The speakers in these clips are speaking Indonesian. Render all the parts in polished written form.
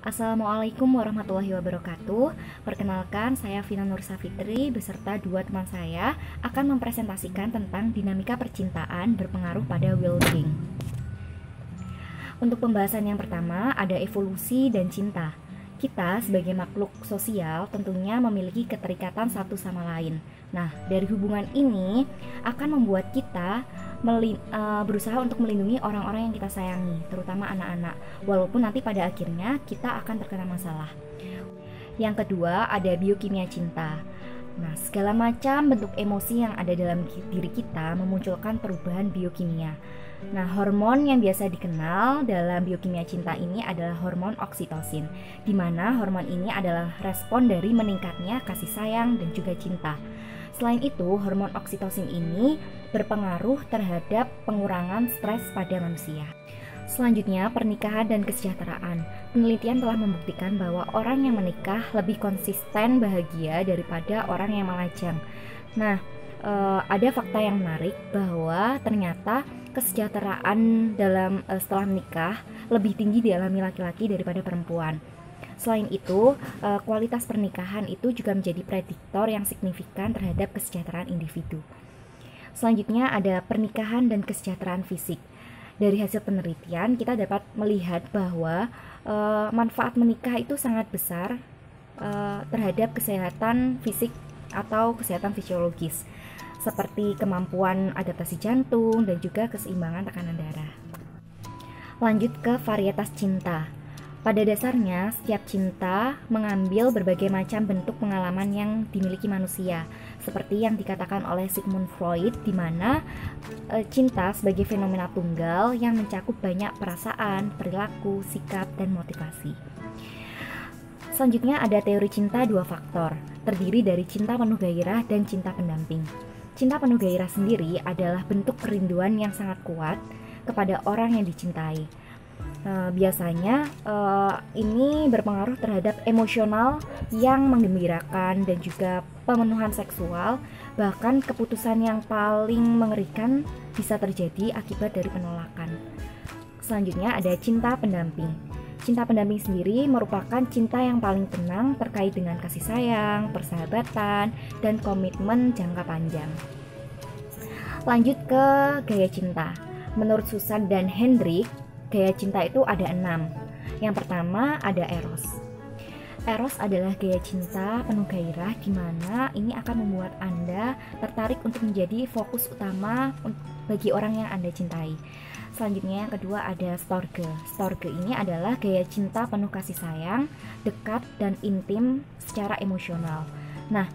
Assalamualaikum warahmatullahi wabarakatuh. Perkenalkan, saya Vina Nursafitri beserta dua teman saya akan mempresentasikan tentang dinamika percintaan berpengaruh pada well-being. Untuk pembahasan yang pertama ada evolusi dan cinta. Kita sebagai makhluk sosial tentunya memiliki keterikatan satu sama lain. Nah, dari hubungan ini akan membuat kita berusaha untuk melindungi orang-orang yang kita sayangi, terutama anak-anak, walaupun nanti pada akhirnya kita akan terkena masalah. Yang kedua ada biokimia cinta. Nah, segala macam bentuk emosi yang ada dalam diri kita memunculkan perubahan biokimia. Nah, hormon yang biasa dikenal dalam biokimia cinta ini adalah hormon oksitosin, di mana hormon ini adalah respon dari meningkatnya kasih sayang dan juga cinta. Selain itu, hormon oksitosin ini berpengaruh terhadap pengurangan stres pada manusia. Selanjutnya, pernikahan dan kesejahteraan. Penelitian telah membuktikan bahwa orang yang menikah lebih konsisten bahagia daripada orang yang melajang. Nah, ada fakta yang menarik bahwa ternyata kesejahteraan setelah menikah lebih tinggi dialami laki-laki daripada perempuan. Selain itu, kualitas pernikahan itu juga menjadi prediktor yang signifikan terhadap kesejahteraan individu. Selanjutnya ada pernikahan dan kesejahteraan fisik. Dari hasil penelitian kita dapat melihat bahwa manfaat menikah itu sangat besar terhadap kesehatan fisik atau kesehatan fisiologis, seperti kemampuan adaptasi jantung dan juga keseimbangan tekanan darah. Lanjut ke varietas cinta. Pada dasarnya, setiap cinta mengambil berbagai macam bentuk pengalaman yang dimiliki manusia, seperti yang dikatakan oleh Sigmund Freud, di mana cinta sebagai fenomena tunggal yang mencakup banyak perasaan, perilaku, sikap, dan motivasi. Selanjutnya ada teori cinta dua faktor, terdiri dari cinta penuh gairah dan cinta pendamping. Cinta penuh gairah sendiri adalah bentuk kerinduan yang sangat kuat kepada orang yang dicintai. Biasanya ini berpengaruh terhadap emosional yang menggembirakan dan juga pemenuhan seksual, bahkan keputusan yang paling mengerikan bisa terjadi akibat dari penolakan. Selanjutnya ada cinta pendamping. Cinta pendamping sendiri merupakan cinta yang paling tenang terkait dengan kasih sayang, persahabatan, dan komitmen jangka panjang. Lanjut ke gaya cinta. Menurut Susan dan Hendrik, gaya cinta itu ada 6. Yang pertama ada Eros. Eros adalah gaya cinta penuh gairah, di mana ini akan membuat Anda tertarik untuk menjadi fokus utama bagi orang yang Anda cintai. Selanjutnya yang kedua ada Storge. Storge ini adalah gaya cinta penuh kasih sayang, dekat dan intim secara emosional. Nah,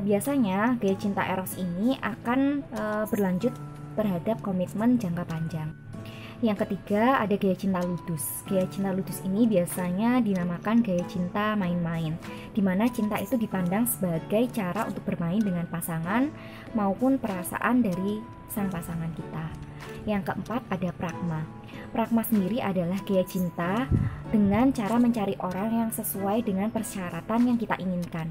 biasanya gaya cinta Eros ini akan berlanjut terhadap komitmen jangka panjang. Yang ketiga ada gaya cinta ludus. Gaya cinta ludus ini biasanya dinamakan gaya cinta main-main, di mana cinta itu dipandang sebagai cara untuk bermain dengan pasangan maupun perasaan dari sang pasangan kita. Yang keempat ada pragma. Pragma sendiri adalah gaya cinta dengan cara mencari orang yang sesuai dengan persyaratan yang kita inginkan.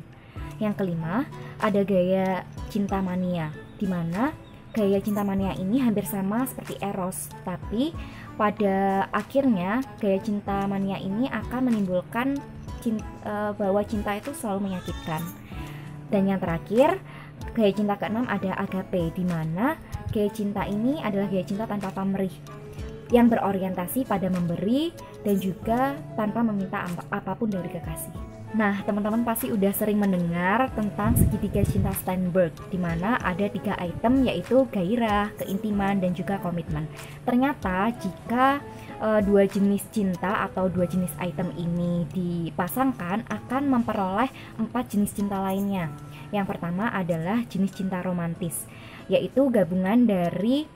Yang kelima ada gaya cinta mania, di mana gaya cinta mania ini hampir sama seperti Eros, tapi pada akhirnya gaya cinta mania ini akan menimbulkan bahwa cinta itu selalu menyakitkan. Dan yang terakhir, gaya cinta keenam ada agape, di mana gaya cinta ini adalah gaya cinta tanpa pamrih, yang berorientasi pada memberi dan juga tanpa meminta apapun dari kekasih. Nah, teman-teman pasti udah sering mendengar tentang segitiga cinta Steinberg, di mana ada 3 item, yaitu gairah, keintiman, dan juga komitmen. Ternyata jika dua jenis cinta atau 2 jenis item ini dipasangkan akan memperoleh 4 jenis cinta lainnya. Yang pertama adalah jenis cinta romantis, yaitu gabungan dari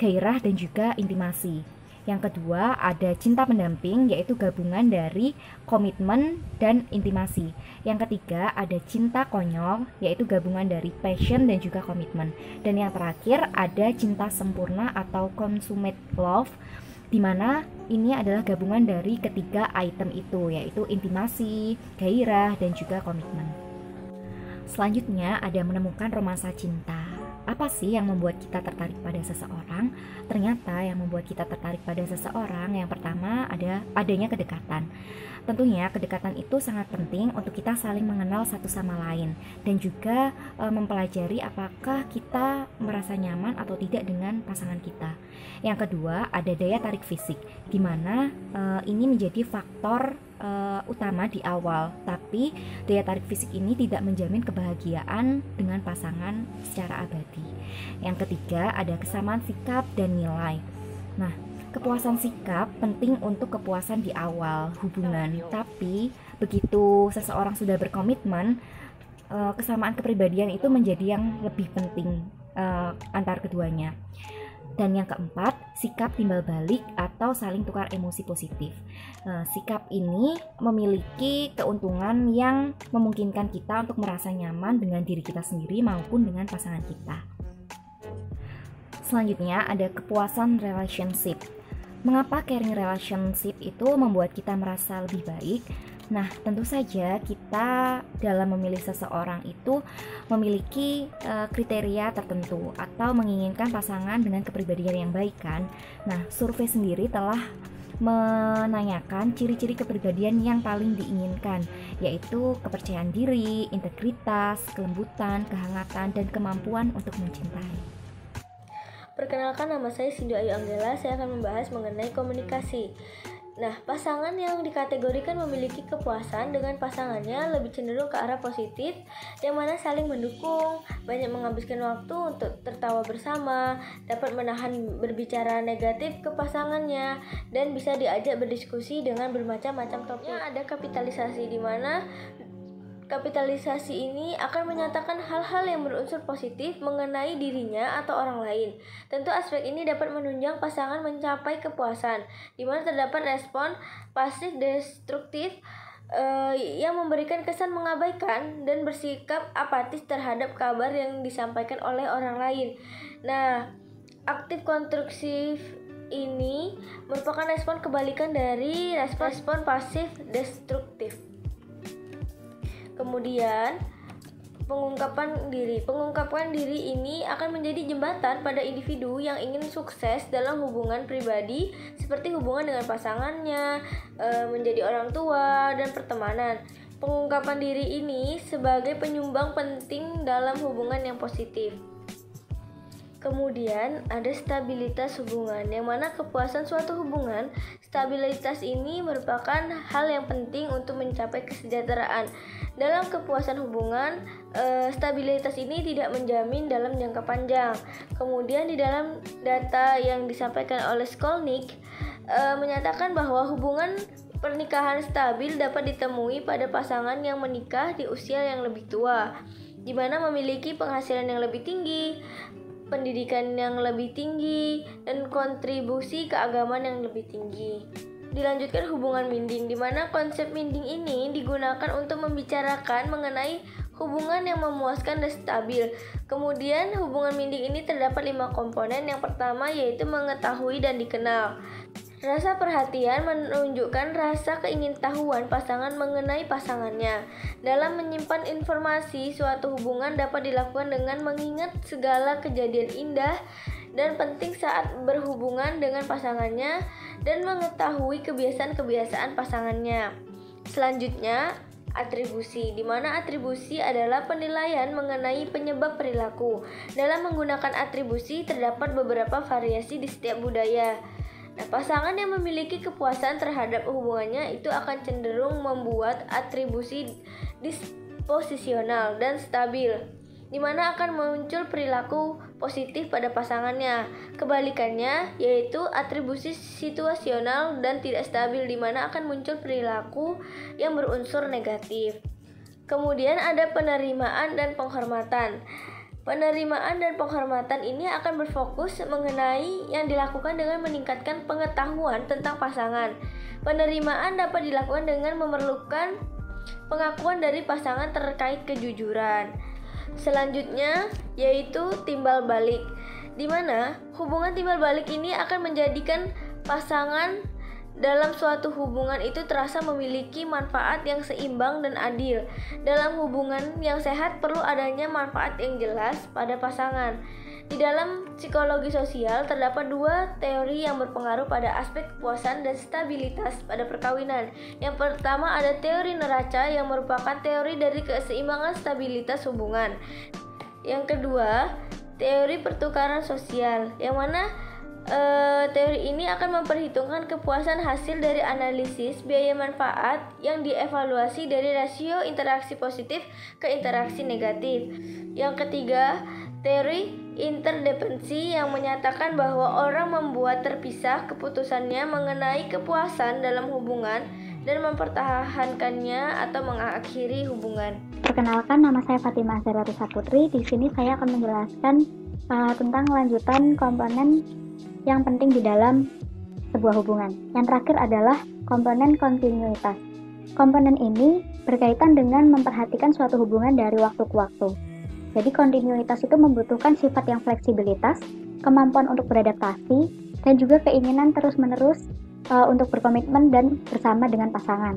gairah dan juga intimasi. Yang kedua ada cinta pendamping, yaitu gabungan dari komitmen dan intimasi. Yang ketiga ada cinta konyol, yaitu gabungan dari passion dan juga komitmen. Dan yang terakhir ada cinta sempurna atau consummate love, di mana ini adalah gabungan dari ketiga item itu, yaitu intimasi, gairah, dan juga komitmen. Selanjutnya ada menemukan romansa cinta. Apa sih yang membuat kita tertarik pada seseorang? Ternyata yang membuat kita tertarik pada seseorang yang pertama adanya kedekatan. Tentunya kedekatan itu sangat penting untuk kita saling mengenal satu sama lain dan juga mempelajari apakah kita merasa nyaman atau tidak dengan pasangan kita. Yang kedua, ada daya tarik fisik, di mana ini menjadi faktor utama di awal, tapi daya tarik fisik ini tidak menjamin kebahagiaan dengan pasangan secara abadi. Yang ketiga, ada kesamaan sikap dan nilai. Nah, kepuasan sikap penting untuk kepuasan di awal hubungan, tapi begitu seseorang sudah berkomitmen, kesamaan kepribadian itu menjadi yang lebih penting antar keduanya. Dan yang keempat, sikap timbal balik atau saling tukar emosi positif. Sikap ini memiliki keuntungan yang memungkinkan kita untuk merasa nyaman dengan diri kita sendiri maupun dengan pasangan kita. Selanjutnya ada kepuasan relationship. Mengapa caring relationship itu membuat kita merasa lebih baik? Nah, tentu saja kita dalam memilih seseorang itu memiliki kriteria tertentu atau menginginkan pasangan dengan kepribadian yang baik kan. Nah, survei sendiri telah menanyakan ciri-ciri kepribadian yang paling diinginkan, yaitu kepercayaan diri, integritas, kelembutan, kehangatan, dan kemampuan untuk mencintai. Perkenalkan, nama saya Cindy Ayu Anggela. Saya akan membahas mengenai komunikasi. Nah, pasangan yang dikategorikan memiliki kepuasan dengan pasangannya lebih cenderung ke arah positif, yang mana saling mendukung, banyak menghabiskan waktu untuk tertawa bersama, dapat menahan berbicara negatif ke pasangannya, dan bisa diajak berdiskusi dengan bermacam-macam topik. Ada kapitalisasi, di mana kapitalisasi ini akan menyatakan hal-hal yang berunsur positif mengenai dirinya atau orang lain. Tentu aspek ini dapat menunjang pasangan mencapai kepuasan, di mana terdapat respon pasif destruktif yang memberikan kesan mengabaikan dan bersikap apatis terhadap kabar yang disampaikan oleh orang lain. Nah, aktif konstruksif ini merupakan respon kebalikan dari respon pasif destruktif. Kemudian, pengungkapan diri ini akan menjadi jembatan pada individu yang ingin sukses dalam hubungan pribadi seperti hubungan dengan pasangannya, menjadi orang tua, dan pertemanan. Pengungkapan diri ini sebagai penyumbang penting dalam hubungan yang positif. Kemudian ada stabilitas hubungan, yang mana kepuasan suatu hubungan, stabilitas ini merupakan hal yang penting untuk mencapai kesejahteraan. Dalam kepuasan hubungan, stabilitas ini tidak menjamin dalam jangka panjang. Kemudian di dalam data yang disampaikan oleh Skolnick menyatakan bahwa hubungan pernikahan stabil dapat ditemui pada pasangan yang menikah di usia yang lebih tua, di mana memiliki penghasilan yang lebih tinggi, pendidikan yang lebih tinggi, dan kontribusi keagamaan yang lebih tinggi. Dilanjutkan hubungan minding, di mana konsep minding ini digunakan untuk membicarakan mengenai hubungan yang memuaskan dan stabil. Kemudian hubungan minding ini terdapat 5 komponen. Yang pertama yaitu mengetahui dan dikenal. Rasa perhatian menunjukkan rasa keingintahuan pasangan mengenai pasangannya. Dalam menyimpan informasi, suatu hubungan dapat dilakukan dengan mengingat segala kejadian indah dan penting saat berhubungan dengan pasangannya dan mengetahui kebiasaan-kebiasaan pasangannya. Selanjutnya, atribusi, di mana atribusi adalah penilaian mengenai penyebab perilaku. Dalam menggunakan atribusi, terdapat beberapa variasi di setiap budaya. Nah, pasangan yang memiliki kepuasan terhadap hubungannya itu akan cenderung membuat atribusi disposisional dan stabil, di mana akan muncul perilaku positif pada pasangannya. Kebalikannya, yaitu atribusi situasional dan tidak stabil, di mana akan muncul perilaku yang berunsur negatif. Kemudian ada penerimaan dan penghormatan. Penerimaan dan penghormatan ini akan berfokus mengenai yang dilakukan dengan meningkatkan pengetahuan tentang pasangan. Penerimaan dapat dilakukan dengan memerlukan pengakuan dari pasangan terkait kejujuran. Selanjutnya yaitu timbal balik, di mana hubungan timbal balik ini akan menjadikan pasangan dalam suatu hubungan itu terasa memiliki manfaat yang seimbang dan adil. Dalam hubungan yang sehat perlu adanya manfaat yang jelas pada pasangan. Di dalam psikologi sosial terdapat dua teori yang berpengaruh pada aspek kepuasan dan stabilitas pada perkawinan. Yang pertama ada teori neraca yang merupakan teori dari keseimbangan stabilitas hubungan. Yang kedua, teori pertukaran sosial, yang mana teori ini akan memperhitungkan kepuasan hasil dari analisis biaya manfaat yang dievaluasi dari rasio interaksi positif ke interaksi negatif. Yang ketiga, teori interdependensi yang menyatakan bahwa orang membuat terpisah keputusannya mengenai kepuasan dalam hubungan dan mempertahankannya atau mengakhiri hubungan. Perkenalkan, nama saya Fatimah Zararisa Putri. Di sini saya akan menjelaskan tentang lanjutan komponen yang penting di dalam sebuah hubungan. Yang terakhir adalah komponen kontinuitas. Komponen ini berkaitan dengan memperhatikan suatu hubungan dari waktu ke waktu. Jadi kontinuitas itu membutuhkan sifat yang fleksibilitas, kemampuan untuk beradaptasi, dan juga keinginan terus-menerus untuk berkomitmen dan bersama dengan pasangan.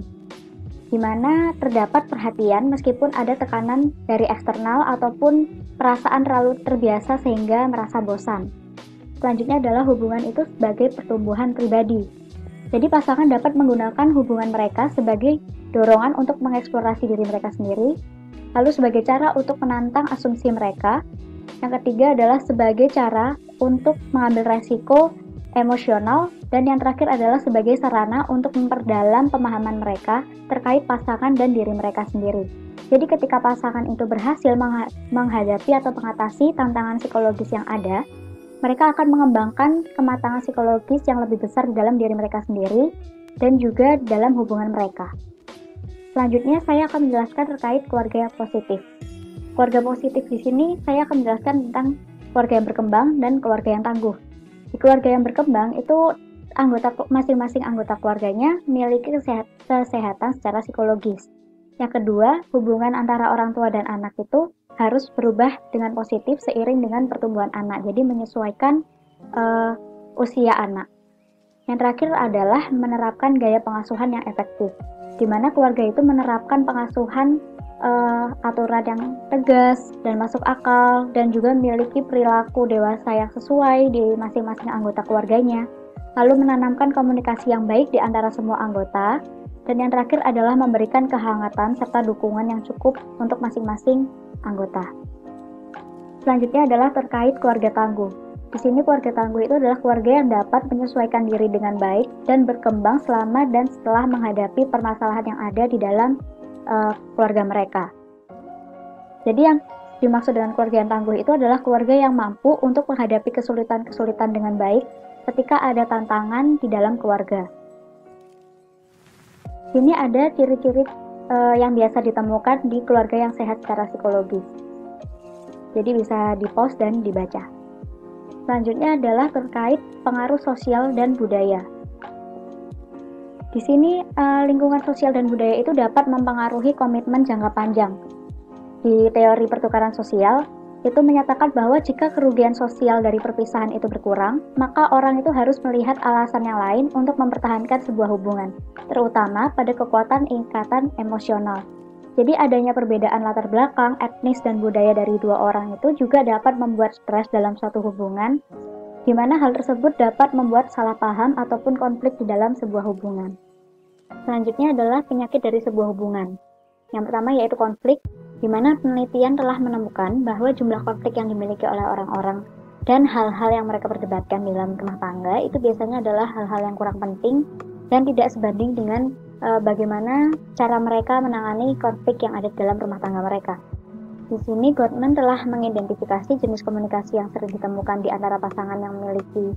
Di mana terdapat perhatian meskipun ada tekanan dari eksternal ataupun perasaan terlalu terbiasa sehingga merasa bosan. Selanjutnya adalah hubungan itu sebagai pertumbuhan pribadi. Jadi pasangan dapat menggunakan hubungan mereka sebagai dorongan untuk mengeksplorasi diri mereka sendiri, lalu sebagai cara untuk menantang asumsi mereka. Yang ketiga adalah sebagai cara untuk mengambil resiko emosional, dan yang terakhir adalah sebagai sarana untuk memperdalam pemahaman mereka terkait pasangan dan diri mereka sendiri. Jadi ketika pasangan itu berhasil menghadapi atau mengatasi tantangan psikologis yang ada, mereka akan mengembangkan kematangan psikologis yang lebih besar di dalam diri mereka sendiri dan juga dalam hubungan mereka. Selanjutnya saya akan menjelaskan terkait keluarga yang positif. Keluarga positif di sini saya akan menjelaskan tentang keluarga yang berkembang dan keluarga yang tangguh. Di keluarga yang berkembang itu masing-masing anggota keluarganya memiliki kesehatan secara psikologis. Yang kedua, hubungan antara orang tua dan anak itu harus berubah dengan positif seiring dengan pertumbuhan anak, jadi menyesuaikan usia anak. Yang terakhir adalah menerapkan gaya pengasuhan yang efektif, di mana keluarga itu menerapkan pengasuhan aturan yang tegas dan masuk akal, dan juga memiliki perilaku dewasa yang sesuai di masing-masing anggota keluarganya, lalu menanamkan komunikasi yang baik di antara semua anggota, dan yang terakhir adalah memberikan kehangatan serta dukungan yang cukup untuk masing-masing anggota. Selanjutnya adalah terkait keluarga tangguh. Di sini keluarga tangguh itu adalah keluarga yang dapat menyesuaikan diri dengan baik dan berkembang selama dan setelah menghadapi permasalahan yang ada di dalam keluarga mereka. Jadi yang dimaksud dengan keluarga yang tangguh itu adalah keluarga yang mampu untuk menghadapi kesulitan-kesulitan dengan baik ketika ada tantangan di dalam keluarga. Sini ada ciri-ciri yang biasa ditemukan di keluarga yang sehat secara psikologis. Jadi bisa di-pause dan dibaca. Selanjutnya adalah terkait pengaruh sosial dan budaya. Di sini lingkungan sosial dan budaya itu dapat mempengaruhi komitmen jangka panjang. Di teori pertukaran sosial, itu menyatakan bahwa jika kerugian sosial dari perpisahan itu berkurang, maka orang itu harus melihat alasan yang lain untuk mempertahankan sebuah hubungan, terutama pada kekuatan ikatan emosional. Jadi adanya perbedaan latar belakang, etnis, dan budaya dari dua orang itu juga dapat membuat stres dalam suatu hubungan, di mana hal tersebut dapat membuat salah paham ataupun konflik di dalam sebuah hubungan. Selanjutnya adalah penyakit dari sebuah hubungan. Yang pertama yaitu konflik, di mana penelitian telah menemukan bahwa jumlah konflik yang dimiliki oleh orang-orang dan hal-hal yang mereka perdebatkan dalam rumah tangga itu biasanya adalah hal-hal yang kurang penting dan tidak sebanding dengan bagaimana cara mereka menangani konflik yang ada dalam rumah tangga mereka. Di sini Gottman telah mengidentifikasi jenis komunikasi yang sering ditemukan di antara pasangan yang memiliki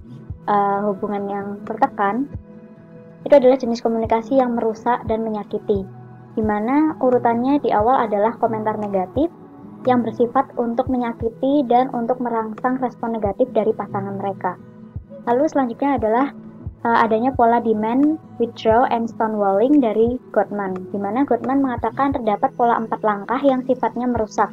hubungan yang tertekan. Itu adalah jenis komunikasi yang merusak dan menyakiti, di mana urutannya di awal adalah komentar negatif yang bersifat untuk menyakiti dan untuk merangsang respon negatif dari pasangan mereka. Lalu selanjutnya adalah adanya pola demand, withdraw, and stonewalling dari Gottman, di mana Gottman mengatakan terdapat pola 4 langkah yang sifatnya merusak.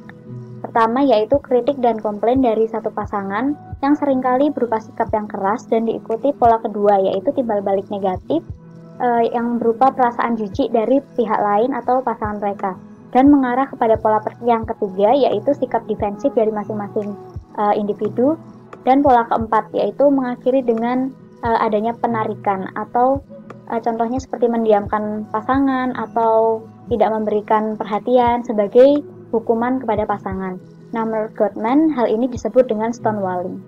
Pertama yaitu kritik dan komplain dari satu pasangan yang seringkali berupa sikap yang keras dan diikuti pola kedua yaitu timbal balik negatif yang berupa perasaan jijik dari pihak lain atau pasangan mereka, dan mengarah kepada pola yang ketiga, yaitu sikap defensif dari masing-masing individu, dan pola keempat yaitu mengakhiri dengan adanya penarikan atau contohnya seperti mendiamkan pasangan atau tidak memberikan perhatian sebagai hukuman kepada pasangan. Nah, menurut Gottman, hal ini disebut dengan stonewalling.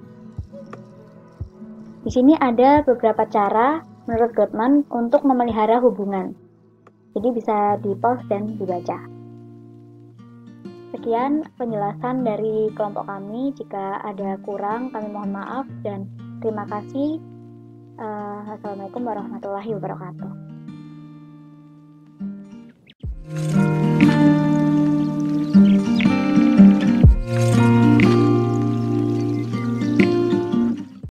Di sini ada beberapa cara menurut Gottman untuk memelihara hubungan. Jadi bisa di-pause dan dibaca. Sekian penjelasan dari kelompok kami. Jika ada kurang, kami mohon maaf dan terima kasih. Assalamualaikum warahmatullahi wabarakatuh.